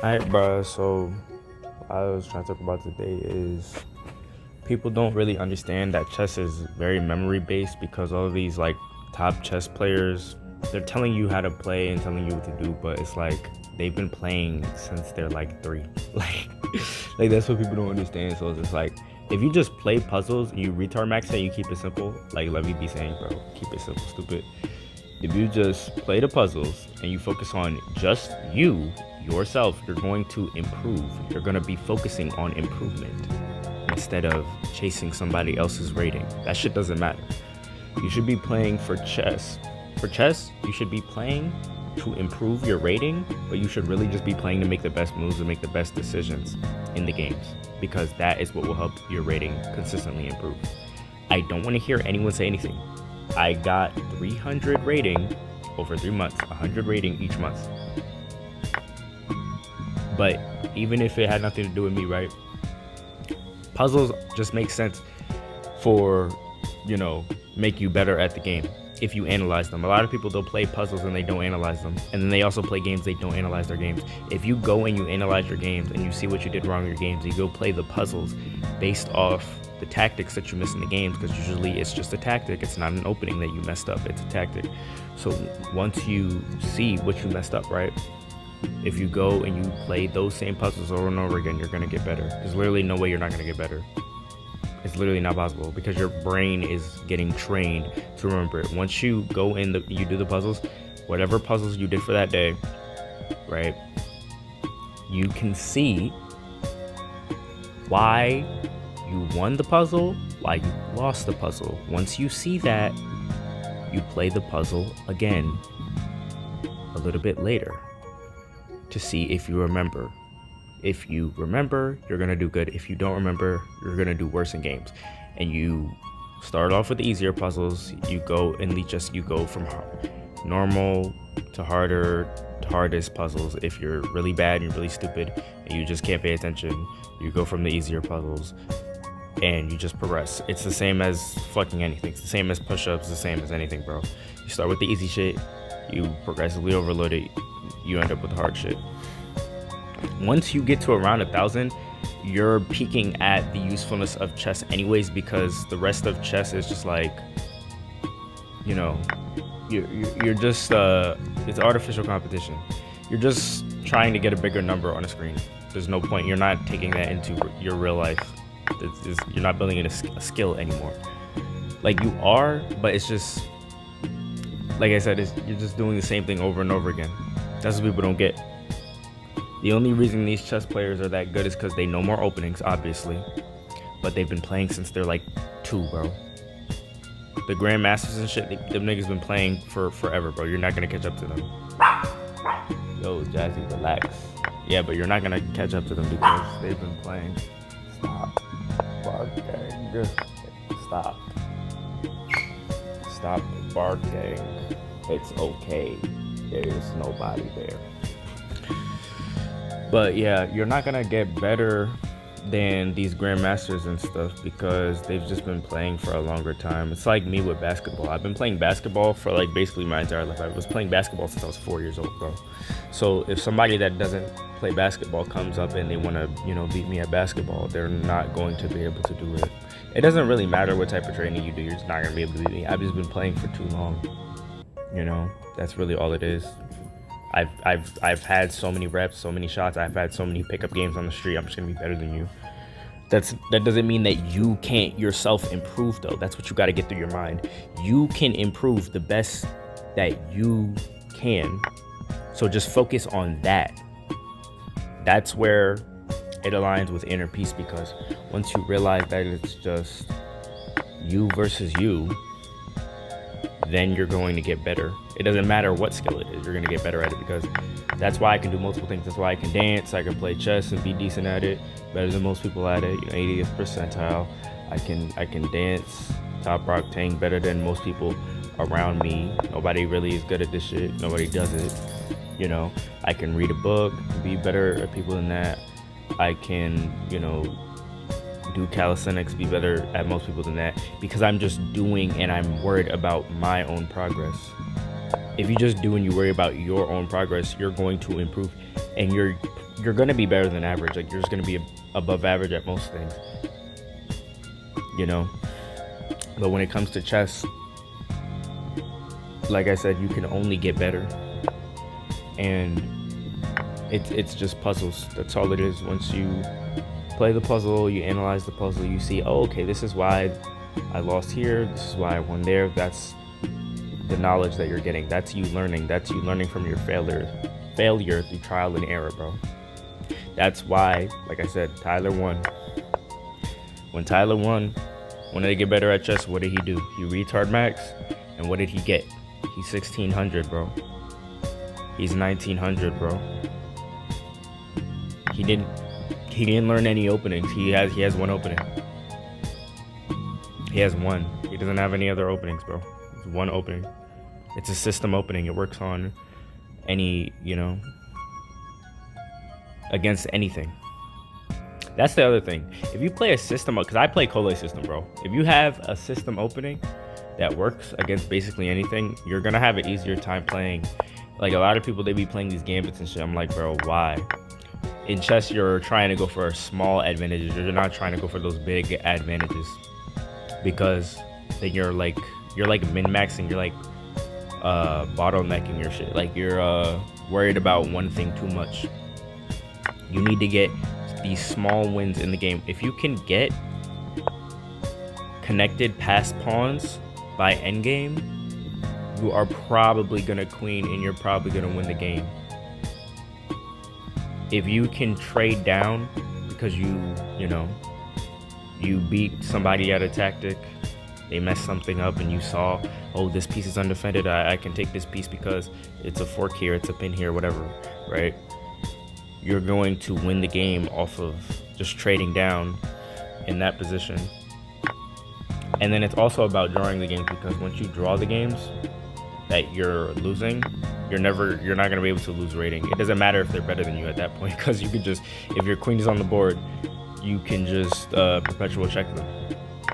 Alright, bro. So, what I was trying to talk about today is people don't really understand that chess is very memory based because all of these like top chess players, they're telling you how to play and telling you what to do, but it's like they've been playing since they're like three. Like, like that's what people don't understand. So it's just like if you just play puzzles and you retard max and you keep it simple, like let me be saying, bro, keep it simple, stupid. If you just play the puzzles and you focus on just yourself, you're going to improve. You're going to be focusing on improvement instead of chasing somebody else's rating. That shit doesn't matter. You should be playing for chess. For chess, you should be playing to improve your rating, but you should really just be playing to make the best moves and make the best decisions in the games because that is what will help your rating consistently improve. I don't want to hear anyone say anything. I got 300 rating over 3 months, 100 rating each month. But even if it had nothing to do with me, right? Puzzles just make sense for, make you better at the game if you analyze them. A lot of people, they'll play puzzles and they don't analyze them. And then they also play games, they don't analyze their games. If you go and you analyze your games and you see what you did wrong in your games, you go play the puzzles based off the tactics that you miss in the games, because usually it's just a tactic. It's not an opening that you messed up, it's a tactic. So once you see what you messed up, right? If you go and you play those same puzzles over and over again, you're gonna get better. There's literally no way you're not gonna get better. It's literally not possible because your brain is getting trained to remember it. Once you go in you do the puzzles, whatever puzzles you did for that day, right? You can see why you won the puzzle, why you lost the puzzle. Once you see that, you play the puzzle again a little bit later to see if you remember. If you remember, you're gonna do good. If you don't remember, you're gonna do worse in games. And you start off with the easier puzzles. You go from normal to harder to hardest puzzles. If you're really bad and you're really stupid and you just can't pay attention, you go from the easier puzzles and you just progress. It's the same as fucking anything. It's the same as push-ups, the same as anything, bro. You start with the easy shit, you progressively overload it, you end up with hard shit. Once you get to around 1,000, you're peaking at the usefulness of chess anyways, because the rest of chess is just like, you're just it's artificial competition. You're just trying to get a bigger number on a screen. There's no point. You're not taking that into your real life. You're not building a skill anymore. Like you are, but it's just like I said, you're just doing the same thing over and over again. That's what people don't get. The only reason these chess players are that good is because they know more openings, obviously, but they've been playing since they're like 2, bro. The grandmasters and shit, them niggas been playing for forever, bro. You're not gonna catch up to them. Yo, Jazzy, relax. Yeah, but you're not gonna catch up to them because they've been playing. Stop barking. Stop barking. It's okay. There's nobody there. But yeah, you're not gonna get better than these grandmasters and stuff because they've just been playing for a longer time. It's like me with basketball. I've been playing basketball for like basically my entire life. I was playing basketball since I was 4 years old, bro. So if somebody that doesn't play basketball comes up and they want to, beat me at basketball, they're not going to be able to do it. It doesn't really matter what type of training you do. You're just not gonna be able to beat me. I've just been playing for too long. That's really all it is. I've had so many reps, so many shots. I've had so many pickup games on the street. I'm just gonna be better than you. That doesn't mean that you can't yourself improve, though. That's what you got to get through your mind. You can improve the best that you can. So just focus on that. That's where it aligns with inner peace, because once you realize that it's just you versus you, then you're going to get better. It doesn't matter what skill it is, you're going to get better at it, because that's why I can do multiple things. That's why I can dance, I can play chess and be decent at it, better than most people at it, 80th percentile. I can dance top octane better than most people around me. Nobody really is good at this shit. Nobody does it. I can read a book, be better at people than that. I can, do calisthenics, be better at most people than that, because I'm just doing and I'm worried about my own progress. If you just do and you worry about your own progress, you're going to improve, and you're gonna be better than average. Like you're just gonna be above average at most things, you know. But when it comes to chess, like I said, you can only get better, and it's just puzzles. That's all it is. Once you play the puzzle, you analyze the puzzle, you see, oh, okay, this is why I lost here. This is why I won there. That's the knowledge that you're getting. That's you learning. That's you learning from your failure through trial and error, bro. That's why, like I said, Tyler won. When Tyler won, when did he get better at chess? What did he do? He retard max, and what did he get? He's 1600, bro. He's 1900, bro. He didn't learn any openings. He has one opening. He has one. He doesn't have any other openings, bro. It's one opening. It's a system opening. It works on any, against anything. That's the other thing. If you play a system, because I play Cole system, bro. If you have a system opening that works against basically anything, you're gonna have an easier time playing. Like a lot of people, they be playing these gambits and shit. I'm like, bro, why? In chess, you're trying to go for small advantages. You're not trying to go for those big advantages, because then you're like min-maxing. You're like bottlenecking your shit. Like you're worried about one thing too much. You need to get these small wins in the game. If you can get connected past pawns by endgame, you are probably gonna queen and you're probably gonna win the game. If you can trade down because you beat somebody at a tactic, they messed something up and you saw, oh, this piece is undefended, I can take this piece because it's a fork here, it's a pin here, whatever, right? You're going to win the game off of just trading down in that position. And then it's also about drawing the games, because once you draw the games that you're losing, you're not going to be able to lose rating. It doesn't matter if they're better than you at that point, because you could just, if your queen is on the board, you can just perpetual check them.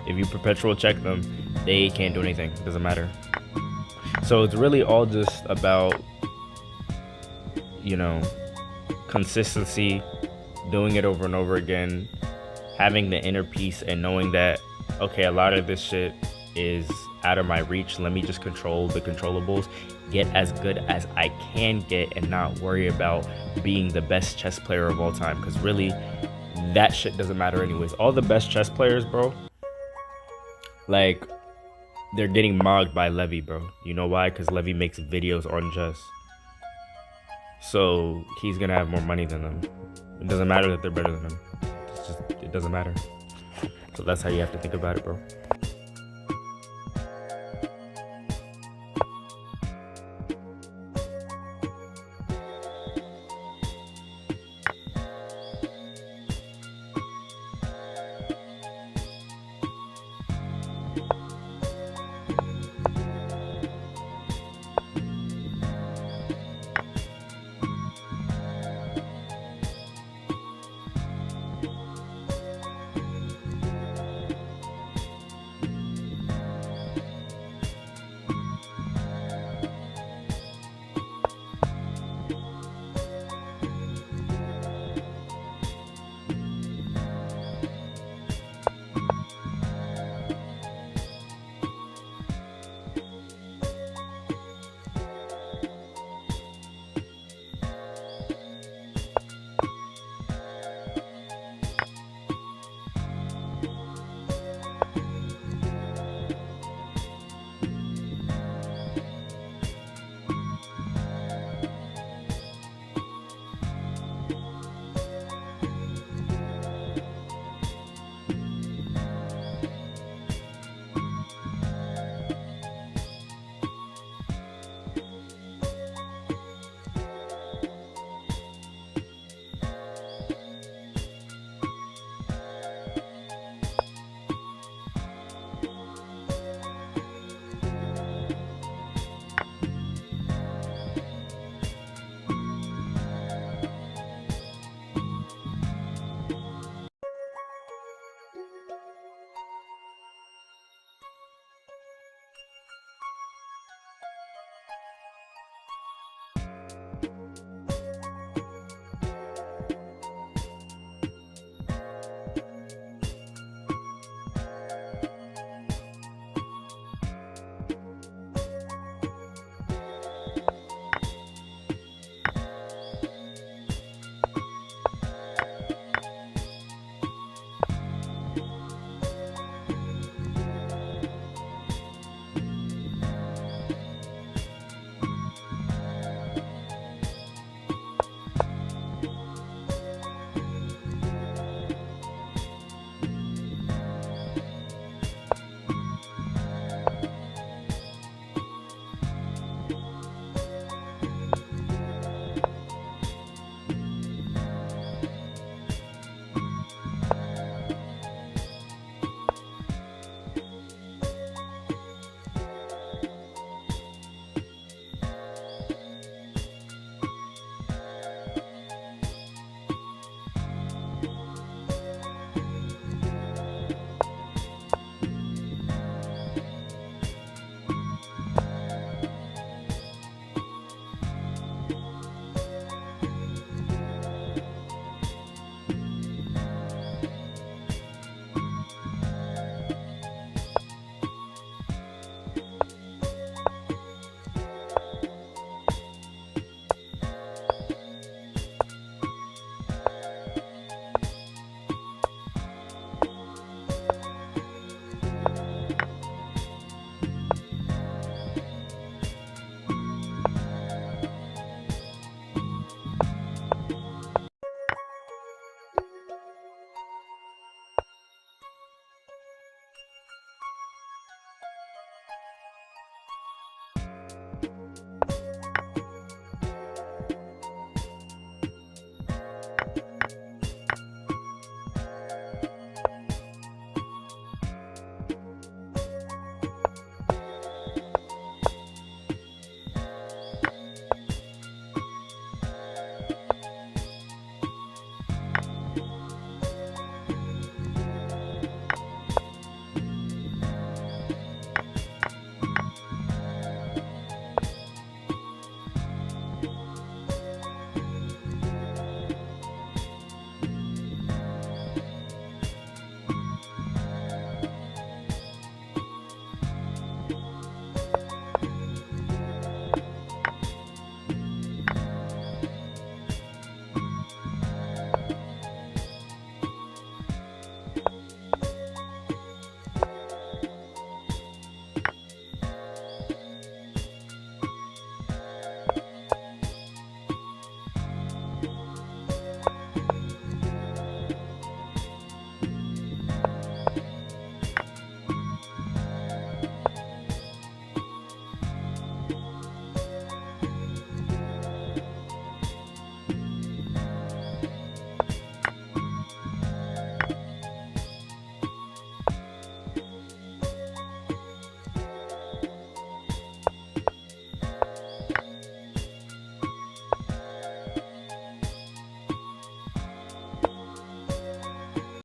If you perpetual check them, they can't do anything. It doesn't matter. So it's really all just about, consistency, doing it over and over again, having the inner peace and knowing that, okay, a lot of this shit is out of my reach. Let me just control the controllables, get as good as I can get, and not worry about being the best chess player of all time, because really that shit doesn't matter anyways. All the best chess players, bro, like, they're getting mocked by Levy, bro. You know why? Because Levy makes videos on chess, so he's gonna have more money than them. It doesn't matter that they're better than him. It doesn't matter. So that's how you have to think about it, bro.